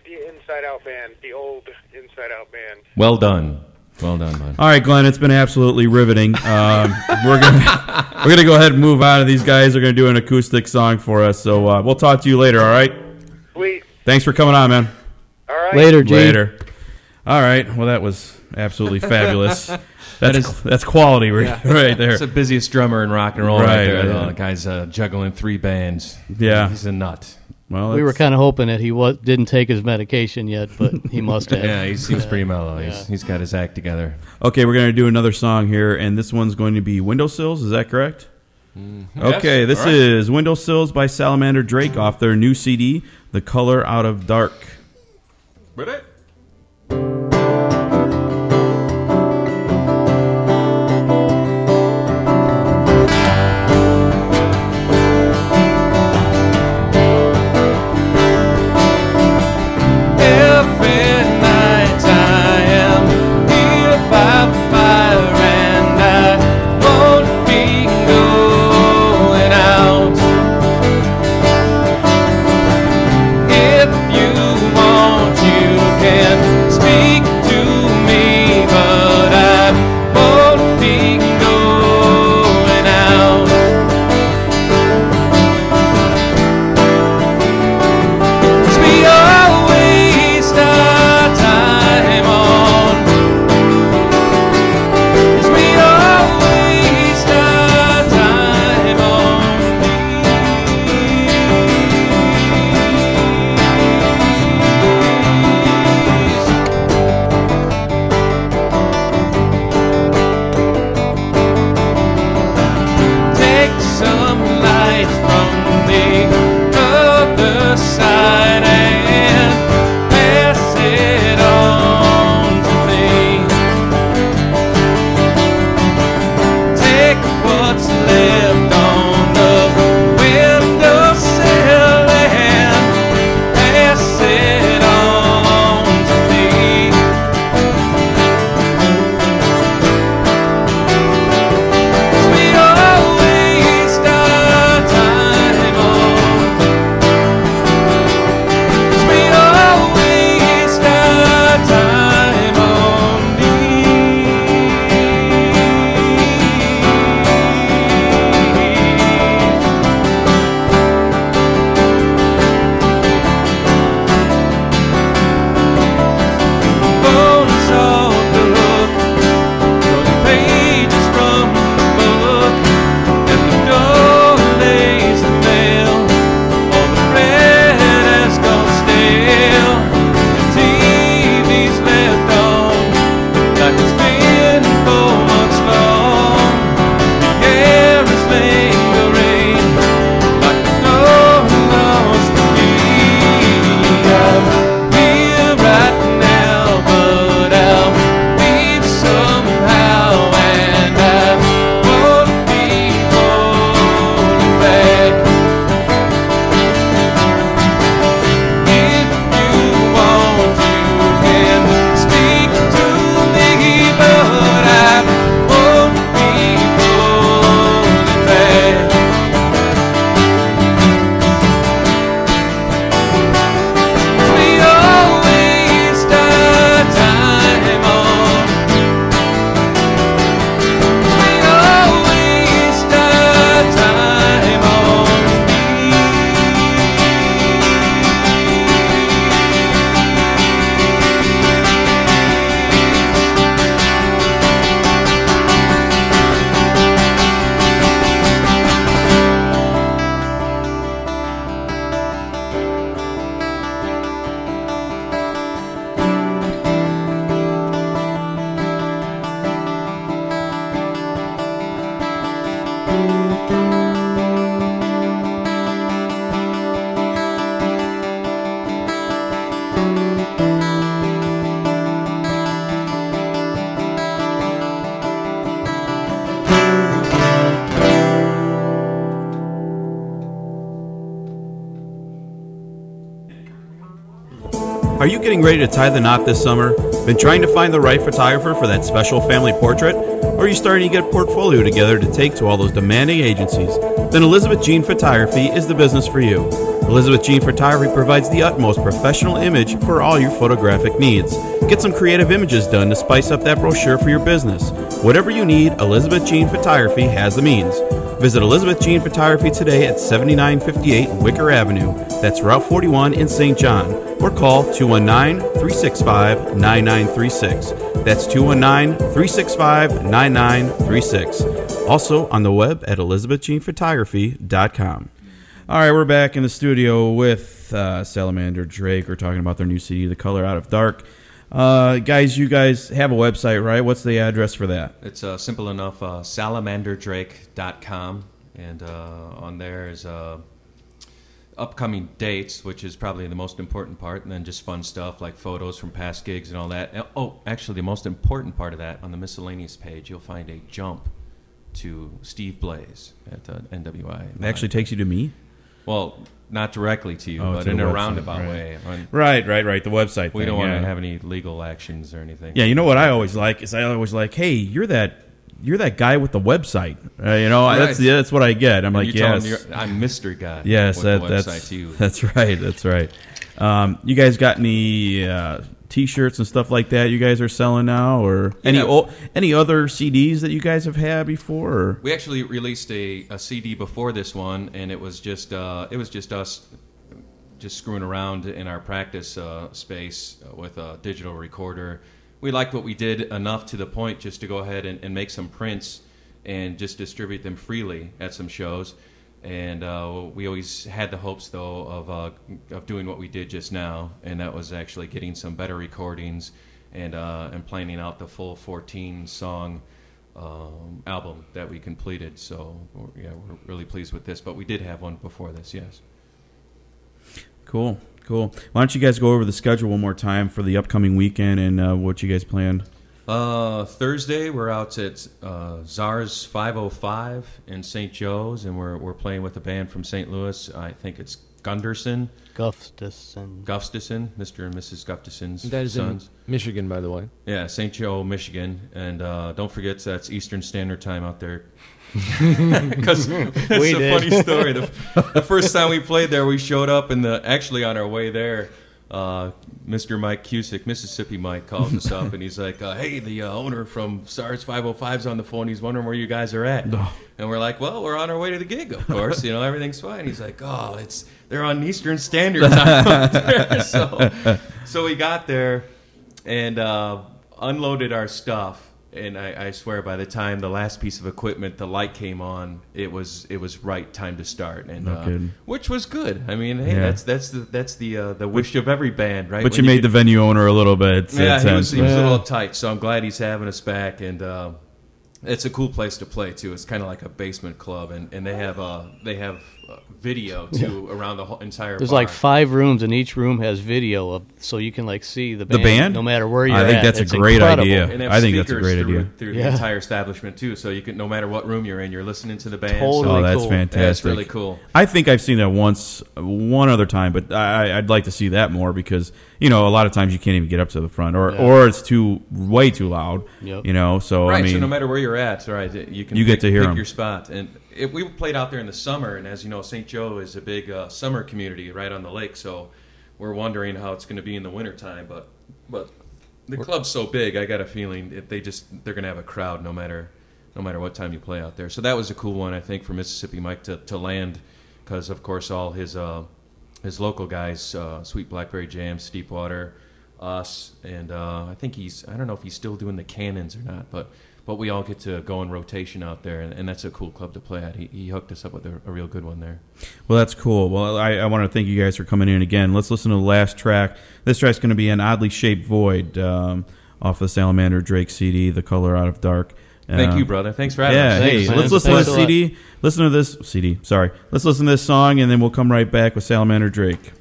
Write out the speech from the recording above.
Inside Out Band, the old Inside Out Band. Well done. Well done, bud. All right, Glenn, it's been absolutely riveting. We're gonna go ahead and move on. These guys are gonna do an acoustic song for us, so we'll talk to you later. All right. Sweet. Thanks for coming on, man. All right. Later, G. Later. All right. Well, that was absolutely fabulous. That's quality right there. That's the busiest drummer in rock and roll right there. Yeah. The guy's juggling 3 bands. Yeah. He's a nut. Well, We were kind of hoping that he didn't take his medication yet, but he must have. Yeah, he seems pretty mellow. He's got his act together. Okay, we're going to do another song here, and this one's going to be Windowsills. Is that correct? Okay, this is Windowsills by Salamander Drake off their new CD, The Color Out of Dark. Ready? If you want, you can. Are you getting ready to tie the knot this summer? Been trying to find the right photographer for that special family portrait? Or are you starting to get a portfolio together to take to all those demanding agencies? Then Elizabeth Jean Photography is the business for you. Elizabeth Jean Photography provides the utmost professional image for all your photographic needs. Get some creative images done to spice up that brochure for your business. Whatever you need, Elizabeth Jean Photography has the means. Visit Elizabeth Jean Photography today at 7958 Wicker Avenue. That's Route 41 in St. John. Or call 219-365-9936. That's 219-365-9936. Also on the web at elizabethjeanphotography.com. All right, we're back in the studio with Salamander Drake. We're talking about their new CD, The Color Out of Dark. Guys, you guys have a website, right? What's the address for that? It's simple enough, salamanderdrake.com. And on there is upcoming dates, which is probably the most important part, and then just fun stuff like photos from past gigs and all that. Oh, actually, the most important part of that, on the miscellaneous page, you'll find a jump to Steve Blaze at NWI. It actually takes you to me? Well, not directly to you, but in a roundabout way. Right. The website. We don't want to have any legal actions or anything. Yeah, you know what I always like is hey, you're that guy with the website. Right. That's what I get. I'm like, yes, I'm Mr. Guy. Yes, with the website too. That's right. That's right. You guys got any T-shirts and stuff like that you guys are selling now, or any other CDs that you guys have had before? Or? We actually released a CD before this one, and it was just us just screwing around in our practice space with a digital recorder. We liked what we did enough to the point just to go ahead and make some prints and just distribute them freely at some shows. And we always had the hopes, though, of doing what we did just now, and that was actually getting some better recordings and planning out the full 14-song album that we completed. So, we're really pleased with this. But we did have one before this, yes. Cool. Why don't you guys go over the schedule one more time for the upcoming weekend and what you guys planned? Thursday, we're out at Czars 505 in St. Joe's, and we're playing with a band from St. Louis. I think it's Gustafson, Mr. and Mrs. Gustafson's That is sons. in Michigan, by the way. Yeah, St. Joe, Michigan. And don't forget that's Eastern Standard Time out there. Because that's a funny story. The first time we played there, we showed up, and actually on our way there, Mr. Mike Cusick, Mississippi Mike, calls us up, and he's like, hey, the owner from SARS 505's on the phone. He's wondering where you guys are at. And we're like, well, we're on our way to the gig, of course. Everything's fine. He's like, they're on Eastern Standard Time out there. So we got there and unloaded our stuff. And I swear, by the time the last piece of equipment, the light came on, it was right time to start, and which was good. I mean, hey, that's the wish of every band, right? But you made the venue owner a little bit. He was a little uptight, so I'm glad he's having us back, and it's a cool place to play too. It's kind of like a basement club, and they have video too around the whole entire There's bar. like 5 rooms, and each room has video so you can see the band no matter where you're at. I think that's a great idea. And I think that's a great idea through the entire establishment too, so you can, no matter what room you're in, you're listening to the band. Totally that's cool. fantastic. Yeah, it's really cool. I think I've seen that one other time, but I'd like to see that more because a lot of times you can't even get up to the front, or it's way too loud. Yep. So right. I mean, so no matter where you're at, right, you get to hear pick your spot. And we played out there in the summer, and as you know, St. Joe is a big summer community right on the lake. So we're wondering how it's going to be in the wintertime. But the club's so big, I got a feeling they're going to have a crowd no matter what time you play out there. So that was a cool one, I think, for Mississippi Mike to land, because of course all his local guys, Sweet Blackberry Jam, Steepwater, us, and I think I don't know if he's still doing the Cannons or not, but we all get to go in rotation out there, and that's a cool club to play at. He hooked us up with a real good one there. Well, that's cool. Well, I want to thank you guys for coming in again. Let's listen to the last track. This track's going to be An Oddly Shaped Void off the Salamander Drake CD, The Color Out of Dark. Thank you, brother. Thanks for having us. Hey, let's listen to this CD. Listen to this CD. Sorry. Let's listen to this song, and then we'll come right back with Salamander Drake.